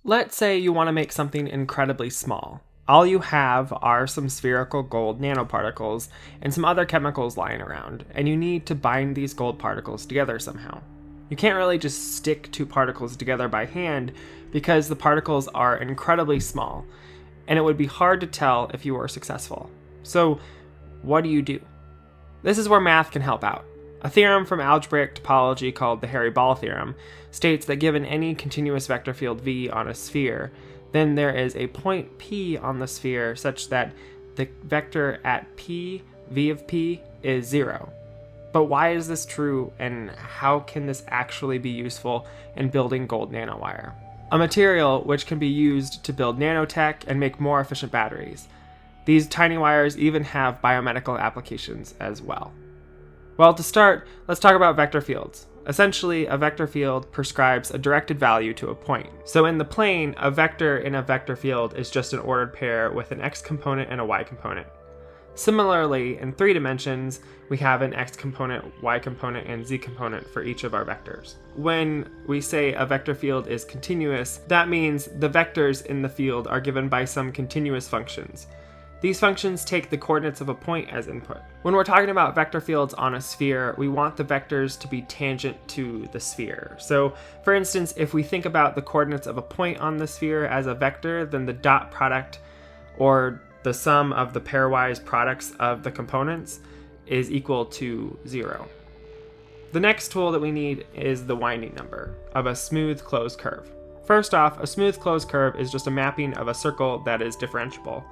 Let's say you want to make something incredibly small. All you have are some spherical gold nanoparticles and some other chemicals lying around, and you need to bind these gold particles together somehow. You can't really just stick two particles together by hand because the particles are incredibly small, and it would be hard to tell if you were successful. So, what do? This is where math can help out. A theorem from algebraic topology called the Hairy Ball Theorem states that given any continuous vector field V on a sphere, then there is a point P on the sphere such that the vector at P, V of P, is 0. But why is this true, and how can this actually be useful in building gold nanowire? A material which can be used to build nanotech and make more efficient batteries. These tiny wires even have biomedical applications as well. Well, to start, let's talk about vector fields. Essentially, a vector field prescribes a directed value to a point. So in the plane, a vector in a vector field is just an ordered pair with an x component and a y component. Similarly, in 3 dimensions, we have an x component, y component, and z component for each of our vectors. When we say a vector field is continuous, that means the vectors in the field are given by some continuous functions. These functions take the coordinates of a point as input. When we're talking about vector fields on a sphere, we want the vectors to be tangent to the sphere. So, for instance, if we think about the coordinates of a point on the sphere as a vector, then the dot product, or the sum of the pairwise products of the components, is equal to 0. The next tool that we need is the winding number of a smooth closed curve. First off, a smooth closed curve is just a mapping of a circle that is differentiable.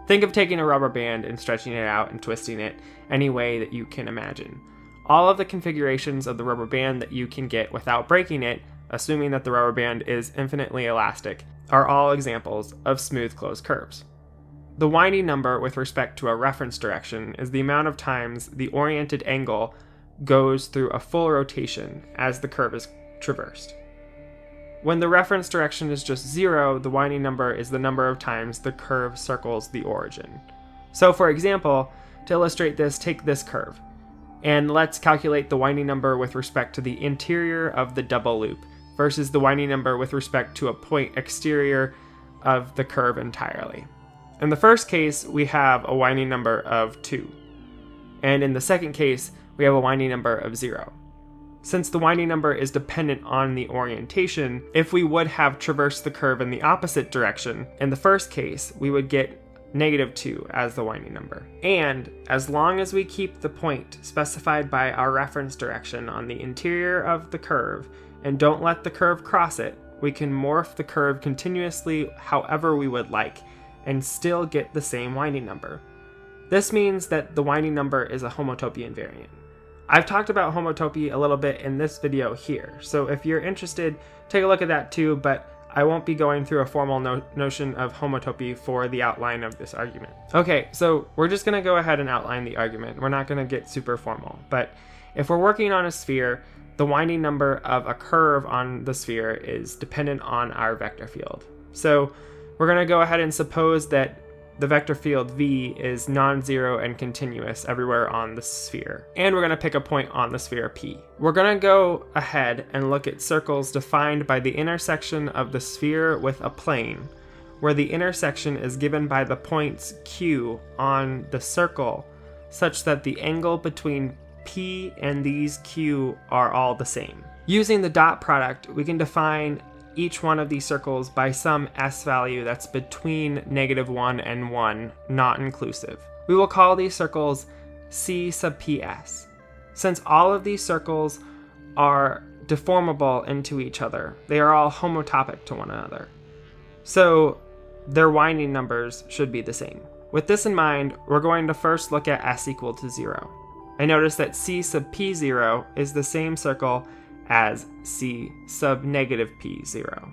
Think of taking a rubber band and stretching it out and twisting it any way that you can imagine. All of the configurations of the rubber band that you can get without breaking it, assuming that the rubber band is infinitely elastic, are all examples of smooth closed curves. The winding number with respect to a reference direction is the amount of times the oriented angle goes through a full rotation as the curve is traversed. When the reference direction is just 0, the winding number is the number of times the curve circles the origin. So for example, to illustrate this, take this curve, and let's calculate the winding number with respect to the interior of the double loop versus the winding number with respect to a point exterior of the curve entirely. In the first case, we have a winding number of 2, and in the second case, we have a winding number of 0. Since the winding number is dependent on the orientation, if we would have traversed the curve in the opposite direction, in the first case, we would get -2 as the winding number. And as long as we keep the point specified by our reference direction on the interior of the curve and don't let the curve cross it, we can morph the curve continuously however we would like and still get the same winding number. This means that the winding number is a homotopy invariant. I've talked about homotopy a little bit in this video here, so if you're interested, take a look at that too, but I won't be going through a formal notion of homotopy for the outline of this argument. Okay, so we're just going to go ahead and outline the argument. We're not going to get super formal, but if we're working on a sphere, the winding number of a curve on the sphere is dependent on our vector field. So we're going to go ahead and suppose that the vector field V is non-zero and continuous everywhere on the sphere. And we're going to pick a point on the sphere P. We're going to go ahead and look at circles defined by the intersection of the sphere with a plane, where the intersection is given by the points Q on the circle, such that the angle between P and these Q are all the same. Using the dot product, we can define each one of these circles by some s value that's between -1 and 1, not inclusive. We will call these circles C sub ps. Since all of these circles are deformable into each other, they are all homotopic to one another. So their winding numbers should be the same. With this in mind, we're going to first look at s equal to 0. I notice that C sub p0 is the same circle as C sub -p0.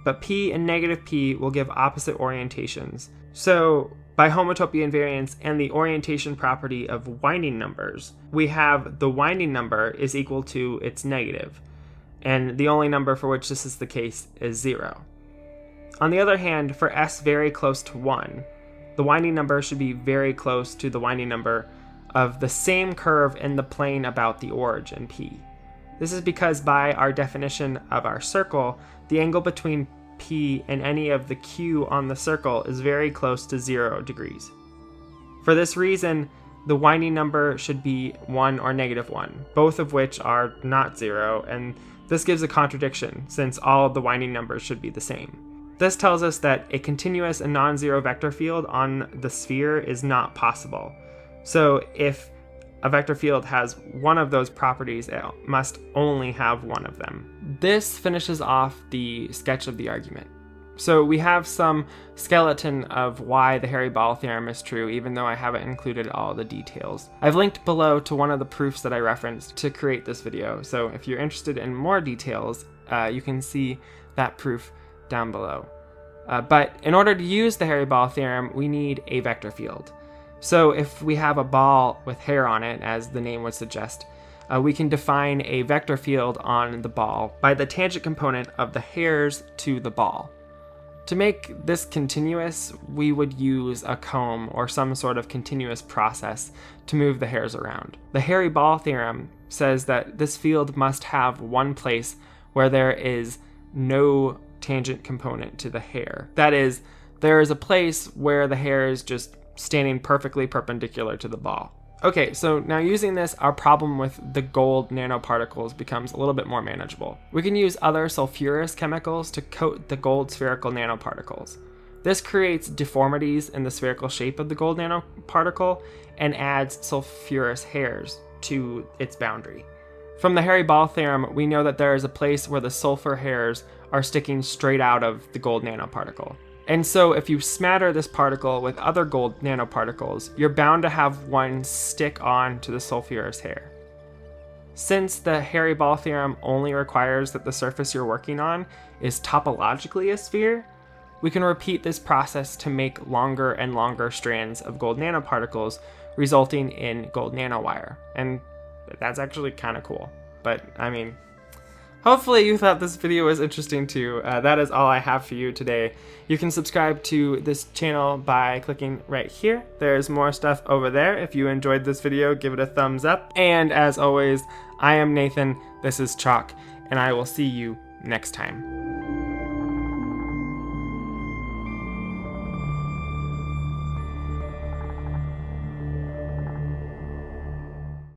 But p and -p will give opposite orientations. So by homotopy invariance and the orientation property of winding numbers, we have the winding number is equal to its negative, and the only number for which this is the case is 0. On the other hand, for s very close to 1, the winding number should be very close to the winding number of the same curve in the plane about the origin P. This is because by our definition of our circle, the angle between P and any of the Q on the circle is very close to 0 degrees. For this reason, the winding number should be 1 or -1, both of which are not 0, and this gives a contradiction since all of the winding numbers should be the same. This tells us that a continuous and non-zero vector field on the sphere is not possible. So if a vector field has one of those properties, it must only have one of them. This finishes off the sketch of the argument. So we have some skeleton of why the Hairy Ball Theorem is true, even though I haven't included all the details. I've linked below to one of the proofs that I referenced to create this video, so if you're interested in more details, you can see that proof down below. But in order to use the Hairy Ball Theorem, we need a vector field. So if we have a ball with hair on it, as the name would suggest, we can define a vector field on the ball by the tangent component of the hairs to the ball. To make this continuous, we would use a comb or some sort of continuous process to move the hairs around. The Hairy Ball Theorem says that this field must have one place where there is no tangent component to the hair. That is, there is a place where the hair is just standing perfectly perpendicular to the ball. Okay, so now using this, our problem with the gold nanoparticles becomes a little bit more manageable. We can use other sulfurous chemicals to coat the gold spherical nanoparticles. This creates deformities in the spherical shape of the gold nanoparticle and adds sulfurous hairs to its boundary. From the Hairy Ball Theorem, we know that there is a place where the sulfur hairs are sticking straight out of the gold nanoparticle. And so if you smatter this particle with other gold nanoparticles, you're bound to have one stick on to the sulfurous hair. Since the Hairy Ball Theorem only requires that the surface you're working on is topologically a sphere, we can repeat this process to make longer and longer strands of gold nanoparticles, resulting in gold nanowire. And that's actually kind of cool. But I mean, hopefully you thought this video was interesting too. That is all I have for you today. You can subscribe to this channel by clicking right here. There's more stuff over there. If you enjoyed this video, give it a thumbs up. And as always, I am Nathan, this is Chalk, and I will see you next time.